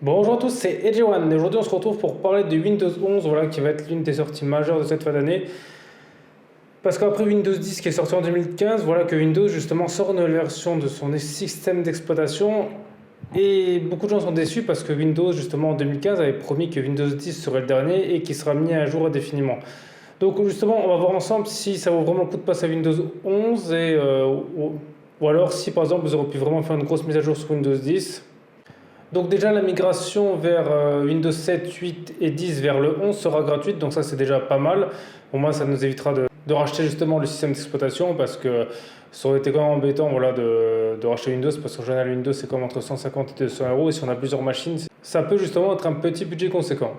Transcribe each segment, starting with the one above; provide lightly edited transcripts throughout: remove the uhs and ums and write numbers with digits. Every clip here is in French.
Bonjour à tous, c'est Edgewan et aujourd'hui on se retrouve pour parler de Windows 11, voilà, qui va être l'une des sorties majeures de cette fin d'année. Parce qu'après Windows 10 qui est sorti en 2015, voilà que Windows justement sort une nouvelle version de son système d'exploitation. Et beaucoup de gens sont déçus parce que Windows justement en 2015 avait promis que Windows 10 serait le dernier et qui sera mis à jour indéfiniment. Donc justement on va voir ensemble si ça vaut vraiment le coup de passer à Windows 11 ou alors si par exemple vous aurez pu vraiment faire une grosse mise à jour sur Windows 10. Donc déjà la migration vers Windows 7, 8 et 10 vers le 11 sera gratuite, donc ça c'est déjà pas mal. Au moins ça nous évitera de racheter justement le système d'exploitation parce que ça aurait été quand même embêtant voilà, de racheter Windows parce qu'en général Windows c'est comme entre 150 et 200 euros et si on a plusieurs machines ça peut justement être un petit budget conséquent.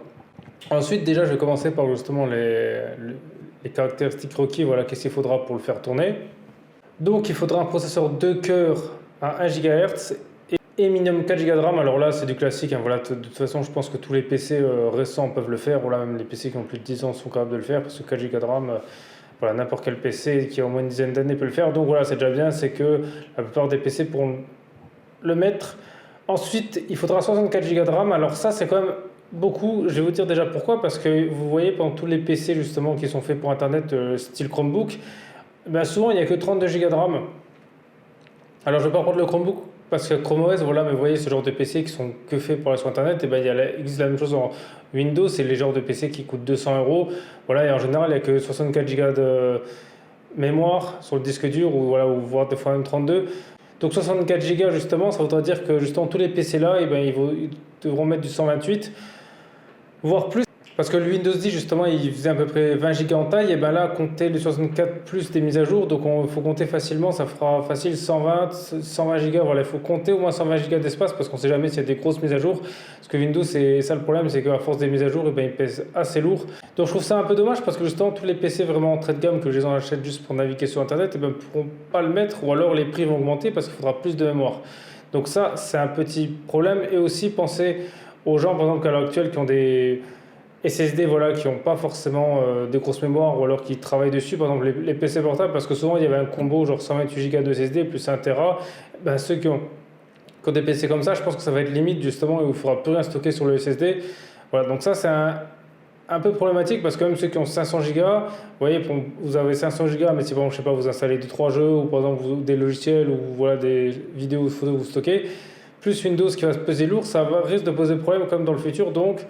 Ensuite déjà je vais commencer par justement les caractéristiques requises, voilà qu'est-ce qu'il faudra pour le faire tourner. Donc il faudra un processeur 2 cœurs à 1 GHz et minimum 4 Go de RAM. Alors là c'est du classique, hein, voilà, de toute façon je pense que tous les PC récents peuvent le faire, voilà, même les PC qui ont plus de 10 ans sont capables de le faire parce que 4 Go de RAM, voilà, n'importe quel PC qui a au moins une dizaine d'années peut le faire. Donc voilà, c'est déjà bien, c'est que la plupart des PC pourront le mettre. Ensuite il faudra 64 Go de RAM, alors ça c'est quand même beaucoup. Je vais vous dire déjà pourquoi, parce que vous voyez pendant tous les PC justement qui sont faits pour internet style Chromebook, ben souvent il n'y a que 32 Go de RAM. Alors je ne vais pas prendre le Chromebook parce que Chrome OS, voilà, mais vous voyez ce genre de PC qui sont que faits pour aller sur internet, et ben il existe la même chose en Windows, c'est les genres de PC qui coûtent 200 euros. Voilà, et en général il n'y a que 64 Go de mémoire sur le disque dur, ou voilà, ou voire des fois même 32. Donc 64 Go justement, ça voudrait dire que justement tous les PC là, et ben, ils devront mettre du 128, voire plus. Parce que le Windows 10, justement, il faisait à peu près 20 Go en taille, et bien là, compter le 64 plus des mises à jour, donc il faut compter facilement, ça fera facile 120 Go, voilà, il faut compter au moins 120 Go d'espace, parce qu'on ne sait jamais s'il y a des grosses mises à jour. Parce que Windows, c'est ça le problème, c'est qu'à force des mises à jour, et ben, il pèse assez lourd. Donc je trouve ça un peu dommage, parce que justement, tous les PC vraiment en trait de gamme que les gens achètent juste pour naviguer sur Internet, et ben, ne pourront pas le mettre, ou alors les prix vont augmenter parce qu'il faudra plus de mémoire. Donc ça, c'est un petit problème, et aussi penser aux gens, par exemple, à l'heure actuelle, qui ont des SSD, voilà, qui n'ont pas forcément des grosses mémoires, ou alors qui travaillent dessus, par exemple les PC portables, parce que souvent il y avait un combo genre 128 Go de SSD plus 1 Tera. Ben, ceux qui ont des PC comme ça, je pense que ça va être limite justement, et où il ne faudra plus rien stocker sur le SSD. Voilà, donc ça c'est un peu problématique, parce que même ceux qui ont 500 Go, vous voyez, vous avez 500 Go, mais si par exemple, je sais pas, vous installez 2-3 jeux, ou par exemple des logiciels, ou voilà, des vidéos ou photos que vous stockez, plus Windows qui va se peser lourd, risque de poser problème comme dans le futur. Donc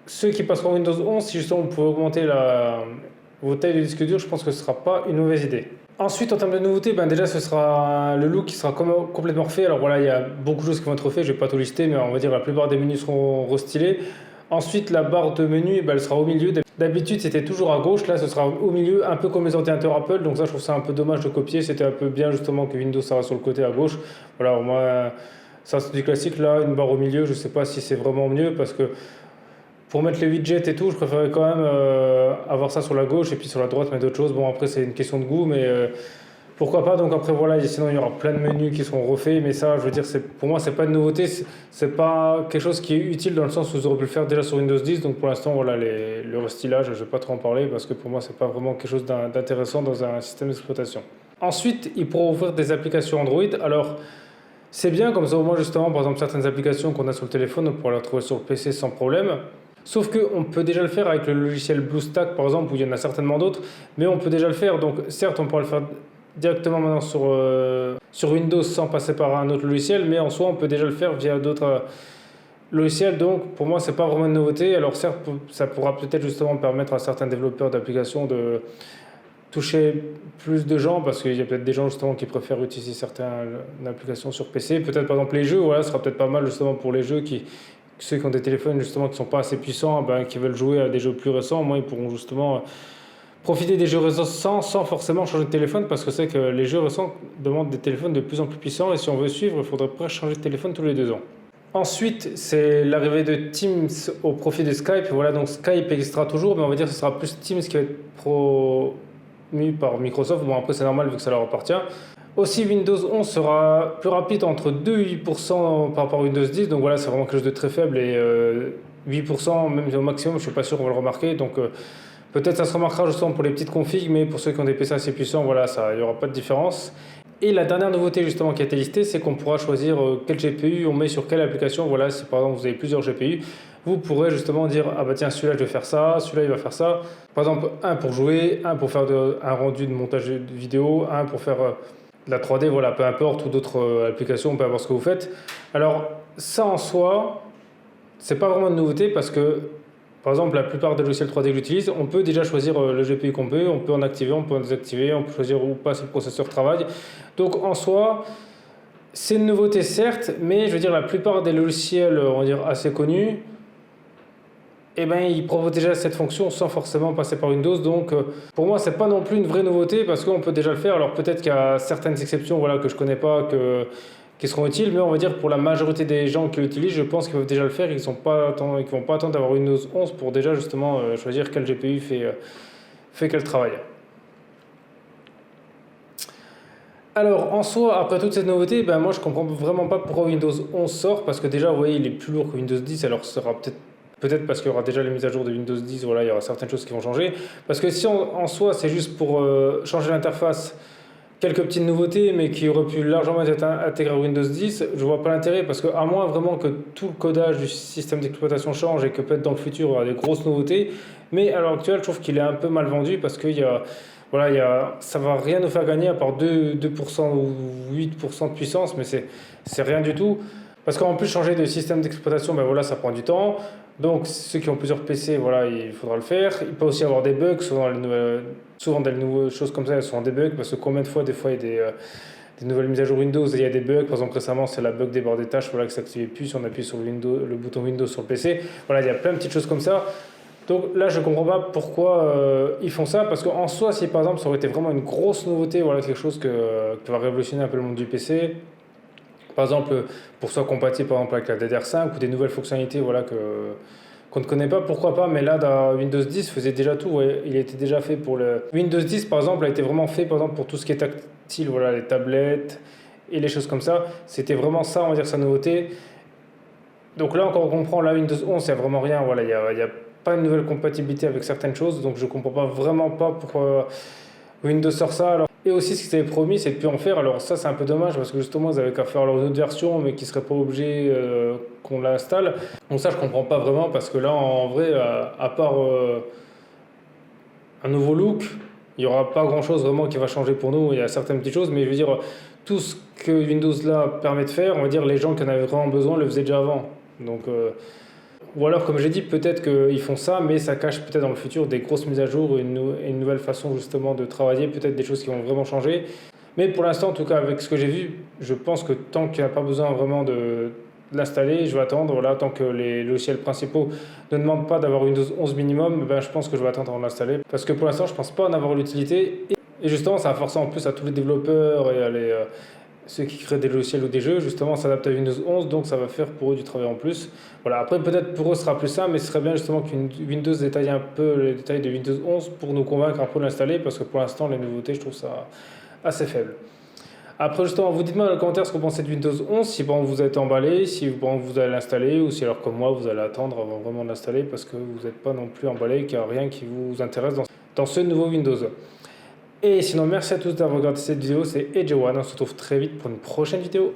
ceux qui passeront Windows 11, si justement vous pouvez augmenter vos tailles de disque dur, je pense que ce ne sera pas une mauvaise idée. Ensuite, en termes de nouveautés, ben déjà ce sera le look qui sera complètement refait. Alors voilà, il y a beaucoup de choses qui vont être refaites, je ne vais pas tout lister, mais on va dire la plupart des menus seront restylés. Ensuite, la barre de menu, ben, elle sera au milieu. D'habitude, c'était toujours à gauche, là ce sera au milieu, un peu comme les ordinateurs Apple. Donc ça, je trouve ça un peu dommage de copier. C'était un peu bien justement que Windows sera sur le côté à gauche. Voilà, au moins, ça c'est du classique. Là, une barre au milieu, je ne sais pas si c'est vraiment mieux, parce que pour mettre les widgets et tout, je préférais quand même avoir ça sur la gauche, et puis sur la droite mettre d'autres choses. Bon, après c'est une question de goût, mais pourquoi pas. Donc après voilà, sinon il y aura plein de menus qui seront refaits, mais ça, je veux dire, pour moi c'est pas une nouveauté, c'est pas quelque chose qui est utile, dans le sens où vous aurez pu le faire déjà sur Windows 10. Donc pour l'instant voilà, le restylage, je vais pas trop en parler, parce que pour moi c'est pas vraiment quelque chose d'intéressant dans un système d'exploitation. Ensuite, ils pourront ouvrir des applications Android. Alors c'est bien, comme ça au moins justement, par exemple certaines applications qu'on a sur le téléphone, on pourra les retrouver sur le PC sans problème. Sauf qu'on peut déjà le faire avec le logiciel BlueStack par exemple, où il y en a certainement d'autres, mais on peut déjà le faire. Donc certes, on pourra le faire directement maintenant sur Windows sans passer par un autre logiciel, mais en soi, on peut déjà le faire via d'autres logiciels. Donc pour moi, c'est pas vraiment une nouveauté. Alors certes, ça pourra peut-être justement permettre à certains développeurs d'applications de toucher plus de gens, parce qu'il y a peut-être des gens justement qui préfèrent utiliser certaines applications sur PC. Peut-être par exemple les jeux, voilà, ce sera peut-être pas mal justement pour les jeux ceux qui ont des téléphones justement qui sont pas assez puissants, ben, qui veulent jouer à des jeux plus récents. Moi, ils pourront justement profiter des jeux récents sans forcément changer de téléphone, parce que c'est que les jeux récents demandent des téléphones de plus en plus puissants, et si on veut suivre, il faudrait presque changer de téléphone tous les 2 ans. Ensuite, c'est l'arrivée de Teams au profit de Skype. Voilà, donc Skype existera toujours, mais on va dire que ce sera plus Teams qui va être promu par Microsoft. Bon, après, c'est normal vu que ça leur appartient. Aussi, Windows 11 sera plus rapide, entre 2 et 8% par rapport à Windows 10. Donc voilà, c'est vraiment quelque chose de très faible, et 8%, même au maximum, je ne suis pas sûr qu'on va le remarquer. Donc peut-être ça se remarquera justement pour les petites configs, mais pour ceux qui ont des PC assez puissants, voilà, il n'y aura pas de différence. Et la dernière nouveauté justement qui a été listée, c'est qu'on pourra choisir quel GPU on met sur quelle application. Voilà, si par exemple vous avez plusieurs GPU, vous pourrez justement dire ah bah tiens celui-là je vais faire ça, celui-là il va faire ça. Par exemple un pour jouer, un pour faire un rendu de montage de vidéo, un pour faire de la 3D, voilà, peu importe, ou d'autres applications, peu importe ce que vous faites. Alors ça en soi, c'est pas vraiment une nouveauté parce que par exemple, la plupart des logiciels 3D que j'utilise, on peut déjà choisir le GPU qu'on peut, on peut en activer, on peut en désactiver, on peut choisir où pas si le processeur travaille. Donc en soi, c'est une nouveauté certes, mais je veux dire la plupart des logiciels, on va dire assez connus, eh ben, ils proposent déjà cette fonction sans forcément passer par Windows. Donc pour moi, c'est pas non plus une vraie nouveauté parce qu'on peut déjà le faire. Alors peut-être qu'il y a certaines exceptions voilà, que je connais pas, qui seront utiles, mais on va dire pour la majorité des gens qui l'utilisent, je pense qu'ils peuvent déjà le faire, ils ne vont pas attendre d'avoir Windows 11 pour déjà justement choisir quel GPU fait quel travail. Alors en soi, après toutes ces nouveautés, ben, moi je comprends vraiment pas pourquoi Windows 11 sort, parce que déjà vous voyez il est plus lourd que Windows 10, alors ce sera peut-être parce qu'il y aura déjà les mises à jour de Windows 10, voilà, il y aura certaines choses qui vont changer, parce que si en soi c'est juste pour changer l'interface, quelques petites nouveautés, mais qui auraient pu largement être intégrées à Windows 10, je vois pas l'intérêt parce que, à moins vraiment que tout le codage du système d'exploitation change et que peut-être dans le futur il y aura des grosses nouveautés, mais à l'heure actuelle, je trouve qu'il est un peu mal vendu parce que ça va rien nous faire gagner à part 2% ou 8% de puissance, mais c'est rien du tout. Parce qu'en plus, changer de système d'exploitation, ben voilà, ça prend du temps. Donc, ceux qui ont plusieurs PC, voilà, il faudra le faire. Il peut aussi avoir des bugs, souvent des nouvelles choses comme ça, elles sont des bugs, parce que combien de fois, des fois, il y a des nouvelles mises à jour Windows et il y a des bugs. Par exemple, récemment, c'est la bug des barres des tâches, voilà, qui s'activait plus si on appuie sur le bouton Windows sur le PC. Voilà, il y a plein de petites choses comme ça. Donc là, je ne comprends pas pourquoi ils font ça, parce qu'en soi, si par exemple, ça aurait été vraiment une grosse nouveauté, voilà, quelque chose qui va révolutionner un peu le monde du PC, par exemple, pour soit compatible par exemple avec la DDR5 ou des nouvelles fonctionnalités voilà, qu'on ne connaît pas, pourquoi pas, mais là, dans Windows 10 faisait déjà tout, ouais, il était déjà fait pour le... Windows 10, par exemple, a été vraiment fait par exemple, pour tout ce qui est tactile, voilà, les tablettes et les choses comme ça. C'était vraiment ça, on va dire, sa nouveauté. Donc là, encore, on comprend, là, Windows 11, il n'y a vraiment rien, voilà, il y a pas une nouvelle compatibilité avec certaines choses, donc je ne comprends pas vraiment pas pourquoi Windows sort ça. Alors. Et aussi, ce qu'ils avaient promis, c'est de plus en faire. Alors ça, c'est un peu dommage parce que justement, ils avaient qu'à faire leur autre version, mais qui ne serait pas obligé qu'on l'installe. Donc ça, je comprends pas vraiment parce que là, en vrai, à part un nouveau look, il n'y aura pas grand-chose vraiment qui va changer pour nous. Il y a certaines petites choses, mais je veux dire, tout ce que Windows là permet de faire, on va dire, les gens qui en avaient vraiment besoin le faisaient déjà avant. Donc... ou alors, comme j'ai dit, peut-être qu'ils font ça, mais ça cache peut-être dans le futur des grosses mises à jour, une nouvelle façon justement de travailler, peut-être des choses qui vont vraiment changer. Mais pour l'instant, en tout cas, avec ce que j'ai vu, je pense que tant qu'il n'y a pas besoin vraiment de l'installer, je vais attendre. Voilà, tant que les logiciels principaux ne demandent pas d'avoir Windows 11 minimum, ben, je pense que je vais attendre avant de l'installer. Parce que pour l'instant, je ne pense pas en avoir l'utilité. Et justement, ça va forcer en plus à tous les développeurs et à ceux qui créent des logiciels ou des jeux, justement, s'adaptent à Windows 11, donc ça va faire pour eux du travail en plus. Voilà, après, peut-être pour eux, ce sera plus ça, mais ce serait bien justement qu'une Windows détaille un peu les détails de Windows 11 pour nous convaincre un peu de l'installer, parce que pour l'instant, les nouveautés, je trouve ça assez faible. Après, justement, vous dites-moi dans les commentaires ce que vous pensez de Windows 11, si bon, vous êtes emballé, si bon, vous allez l'installer, ou si alors comme moi, vous allez attendre avant vraiment de l'installer, parce que vous n'êtes pas non plus emballé, qu'il n'y a rien qui vous intéresse dans ce nouveau Windows. Et sinon, merci à tous d'avoir regardé cette vidéo, c'est EdgeOne, on se retrouve très vite pour une prochaine vidéo.